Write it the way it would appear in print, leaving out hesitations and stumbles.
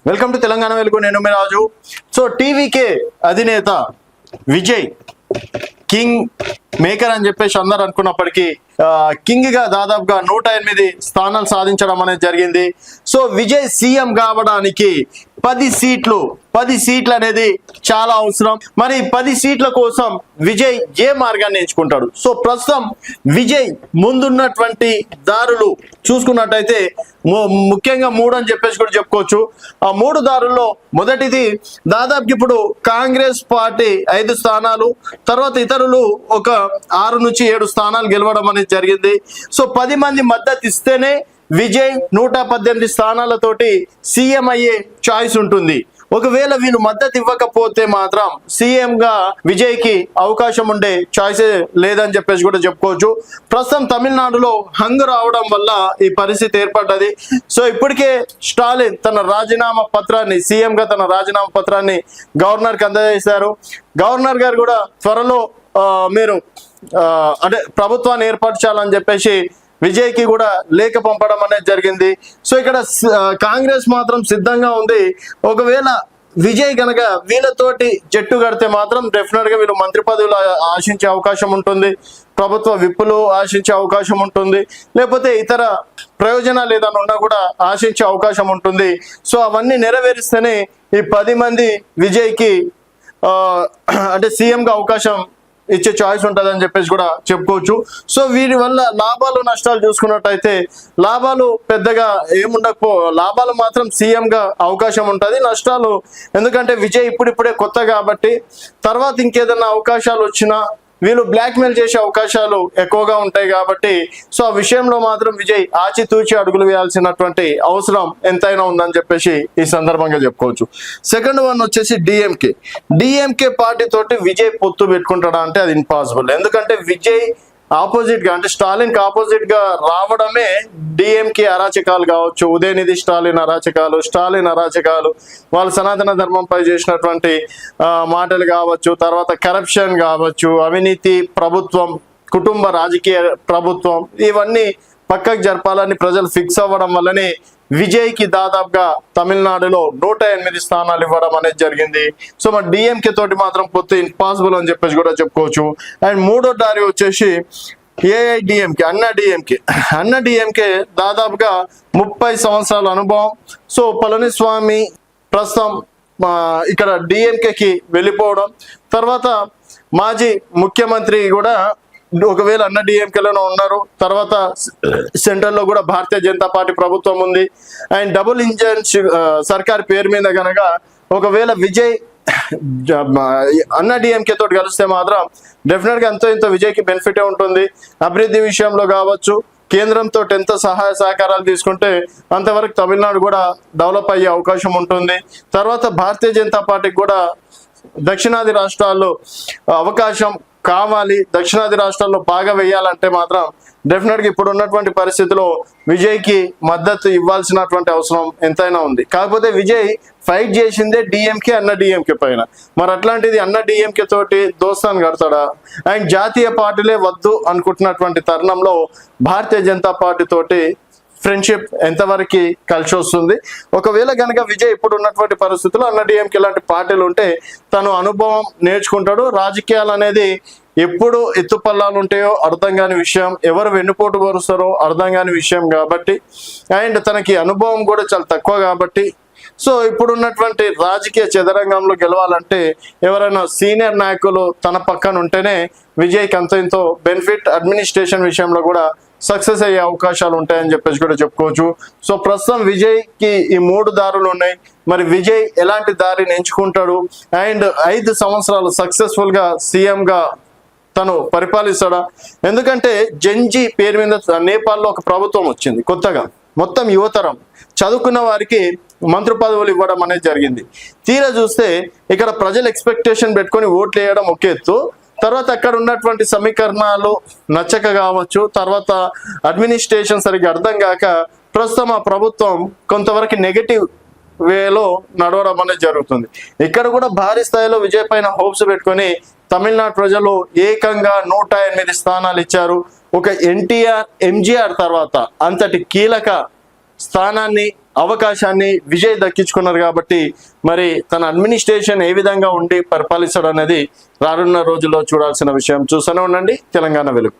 Welcome to Telangana వెలుగు. నేను మీ రాజు. So TVK అధినేత విజయ్ కింగ్ మేకర్ అని చెప్పేసి అందరు అనుకున్నప్పటికీ కింగ్ గా దాదాపుగా 108 స్థానాలు సాధించడం అనేది జరిగింది. సో విజయ్ సీఎం కావడానికి 10 సీట్లు అనేది చాలా అవసరం. మరి 10 సీట్ల కోసం విజయ్ ఏ మార్గాన్ని ఎంచుకుంటాడు? సో ప్రస్తుతం విజయ్ ముందున్నటువంటి దారులు చూసుకున్నట్టయితే ముఖ్యంగా 3 అని చెప్పేసి కూడా చెప్పుకోవచ్చు. ఆ 3 దారుల్లో మొదటిది దాదాపు ఇప్పుడు కాంగ్రెస్ పార్టీ 5 స్థానాలు, తర్వాత ఇతరులు ఒక 6 నుంచి 7 స్థానాలు గెలవడం అనేది జరిగింది. సో 10 మంది మద్దతు ఇస్తేనే విజయ్ 118 స్థానాలతోటి సీఎం అయ్యే ఛాయిస్ ఉంటుంది. ఒకవేళ వీళ్ళు మద్దతు ఇవ్వకపోతే మాత్రం సీఎం గా విజయ్ కి అవకాశం ఉండే ఛాయిసే లేదని చెప్పేసి కూడా చెప్పుకోవచ్చు. ప్రస్తుతం తమిళనాడులో హంగు రావడం వల్ల ఈ పరిస్థితి ఏర్పడ్డది. సో ఇప్పటికే స్టాలిన్ తన రాజీనామా పత్రాన్ని, సీఎం గా తన రాజీనామా పత్రాన్ని గవర్నర్ కి అందజేశారు. గవర్నర్ గారు కూడా త్వరలో మీరు అంటే ప్రభుత్వాన్ని ఏర్పరచాలని చెప్పేసి విజయ్ కి కూడా లేఖ పంపడం అనేది జరిగింది. సో ఇక్కడ కాంగ్రెస్ మాత్రం సిద్ధంగా ఉంది. ఒకవేళ విజయ్ కనుక వీళ్ళతోటి జట్టు కడితే మాత్రం డెఫినెట్ గా వీళ్ళు మంత్రి పదవులు ఆశించే అవకాశం ఉంటుంది, ప్రభుత్వ విప్పులు ఆశించే అవకాశం ఉంటుంది, లేకపోతే ఇతర ప్రయోజనాలు ఏదైనా ఉన్నా కూడా ఆశించే అవకాశం ఉంటుంది. సో అవన్నీ నెరవేరిస్తేనే ఈ 10 మంది విజయ్ కి అంటే సీఎం గా అవకాశం ఇచ్చే చాయిస్ ఉంటుంది అని చెప్పేసి కూడా చెప్పుకోవచ్చు. సో వీరి వల్ల లాభాలు నష్టాలు చూసుకున్నట్టయితే లాభాలు పెద్దగా లాభాలు మాత్రం సీఎం గా అవకాశం ఉంటుంది. నష్టాలు ఎందుకంటే విజయ్ ఇప్పుడిప్పుడే కొత్త కాబట్టి తర్వాత ఇంకేదన్నా అవకాశాలు వచ్చినా వీళ్ళు బ్లాక్మెయిల్ చేసే అవకాశాలు ఎక్కువగా ఉంటాయి కాబట్టి సో ఆ విషయంలో మాత్రం విజయ్ ఆచితూచి అడుగులు వేయాల్సినటువంటి అవసరం ఎంతైనా ఉందని చెప్పేసి ఈ సందర్భంగా చెప్పుకోవచ్చు. సెకండ్ వన్ వచ్చేసి డిఎంకే పార్టీ తోటి విజయ్ పొత్తు పెట్టుకుంటాడా అంటే అది ఇంపాసిబుల్. ఎందుకంటే విజయ్ ఆపోజిట్ గా అంటే స్టాలిన్ కి ఆపోజిట్ గా రావడమే డిఎంకే అరాచకాలు కావచ్చు, ఉదయనిధి స్టాలిన్ అరాచకాలు, వాళ్ళు సనాతన ధర్మంపై చేసినటువంటి మాటలు కావచ్చు, తర్వాత కరప్షన్ కావచ్చు, అవినీతి ప్రభుత్వం, కుటుంబ రాజకీయ ప్రభుత్వం, ఇవన్నీ పక్కకు జరపాలని ప్రజలు ఫిక్స్ అవ్వడం వల్లనే విజయ్ కి దాదాపుగా తమిళనాడులో 108 స్థానాలు ఇవ్వడం అనేది జరిగింది. సో మరి డిఎంకే తోటి మాత్రం పొత్తు ఇంపాసిబుల్ అని చెప్పేసి కూడా చెప్పుకోవచ్చు. అండ్ మూడో దారి వచ్చేసి ఏఐడిఎంకే, అన్న డిఎంకే దాదాపుగా 30 సంవత్సరాల అనుభవం. సో పళనిస్వామి ప్రస్తుతం ఇక్కడ డిఎంకేకి వెళ్ళిపోవడం, తర్వాత మాజీ ముఖ్యమంత్రి కూడా ఒకవేళ అన్న డిఎంకేలోనే ఉన్నారు, తర్వాత సెంట్రల్ లో కూడా భారతీయ జనతా పార్టీ ప్రభుత్వం ఉంది. అండ్ డబుల్ ఇంజన్ సర్కార్ పేరు మీద కనుక ఒకవేళ విజయ్ అన్న డిఎంకే తోటి కలిస్తే మాత్రం డెఫినెట్ గా ఎంతో ఇంతో విజయ్కి బెనిఫిటే ఉంటుంది. అభివృద్ధి విషయంలో కావచ్చు, కేంద్రంతో ఎంత సహాయ సహకారాలు తీసుకుంటే అంతవరకు తమిళనాడు కూడా డెవలప్ అయ్యే అవకాశం ఉంటుంది. తర్వాత భారతీయ జనతా పార్టీకి కూడా దక్షిణాది రాష్ట్రాల్లో అవకాశం కావాలి, దక్షిణాది రాష్ట్రాల్లో బాగా వేయాలంటే మాత్రం డెఫినెట్ గా ఇప్పుడు ఉన్నటువంటి పరిస్థితిలో విజయ్ కి మద్దతు ఇవ్వాల్సినటువంటి అవసరం ఎంతైనా ఉంది. కాకపోతే విజయ్ ఫైట్ చేసిందే డిఎంకే, అన్న డిఎంకే పైన. మరి అట్లాంటిది అన్న డిఎంకే తోటి దోస్తాను కడతాడా? అండ్ జాతీయ పార్టీలే వద్దు అనుకుంటున్నటువంటి తరుణంలో భారతీయ జనతా పార్టీ తోటి ఫ్రెండ్షిప్ ఎంతవరకు కలిసి వస్తుంది? ఒకవేళ కనుక విజయ్ ఇప్పుడు ఉన్నటువంటి పరిస్థితుల్లో అన్న డిఎంకే లాంటి పార్టీలు ఉంటే తను అనుభవం నేర్చుకుంటాడు. రాజకీయాలు అనేది ఎప్పుడు ఎత్తుపల్లాలు ఉంటాయో అర్థం కాని విషయం, ఎవరు వెన్నుపోటు కోరుస్తారో అర్థం కాని విషయం కాబట్టి, అండ్ తనకి అనుభవం కూడా చాలా తక్కువ కాబట్టి సో ఇప్పుడు ఉన్నటువంటి రాజకీయ చదరంగంలో గెలవాలంటే ఎవరైనా సీనియర్ నాయకులు తన పక్కన ఉంటేనే విజయ్కి అంత ఇంతో బెనిఫిట్, అడ్మినిస్ట్రేషన్ విషయంలో కూడా సక్సెస్ అయ్యే అవకాశాలు ఉంటాయని చెప్పేసి కూడా చెప్పుకోవచ్చు. సో ప్రస్తుతం విజయ్ కి ఈ 3 దారులు ఉన్నాయి. మరి విజయ్ ఎలాంటి దారిని ఎంచుకుంటాడు? అండ్ 5 సంవత్సరాలు సక్సెస్ఫుల్ గా సీఎం గా తను పరిపాలిస్తాడా? ఎందుకంటే జెన్జీ పేరు మీద నేపాల్లో ఒక ప్రభుత్వం వచ్చింది కొత్తగా, మొత్తం యువతరం చదువుకున్న వారికి మంత్రి పదవులు ఇవ్వడం అనేది జరిగింది. తీరా చూస్తే ఇక్కడ ప్రజలు ఎక్స్పెక్టేషన్ పెట్టుకొని ఓట్లు వేయడం ఒక ఎత్తు, తర్వాత అక్కడ ఉన్నటువంటి సమీకరణాలు నచ్చక కావచ్చు, తర్వాత అడ్మినిస్ట్రేషన్ సరిగ్గా అర్థం కాక ప్రస్తుతం ఆ ప్రభుత్వం కొంతవరకు నెగటివ్ వేలో నడవడం అనేది జరుగుతుంది. ఇక్కడ కూడా భారీ స్థాయిలో విజయ్ పైన హోప్స్ పెట్టుకొని తమిళనాడు ప్రజలు ఏకంగా 108 స్థానాలు ఇచ్చారు. ఒక ఎన్టీఆర్, ఎంజీఆర్ తర్వాత అంతటి కీలక స్థానాన్ని, అవకాశాన్ని విజయ్ దక్కించుకున్నారు. కాబట్టి మరి తన అడ్మినిస్ట్రేషన్ ఏ విధంగా ఉండి పరిపాలిస్తాడు అనేది రానున్న రోజుల్లో చూడాల్సిన విషయం. చూస్తూనే ఉండండి తెలంగాణ వెలుగు.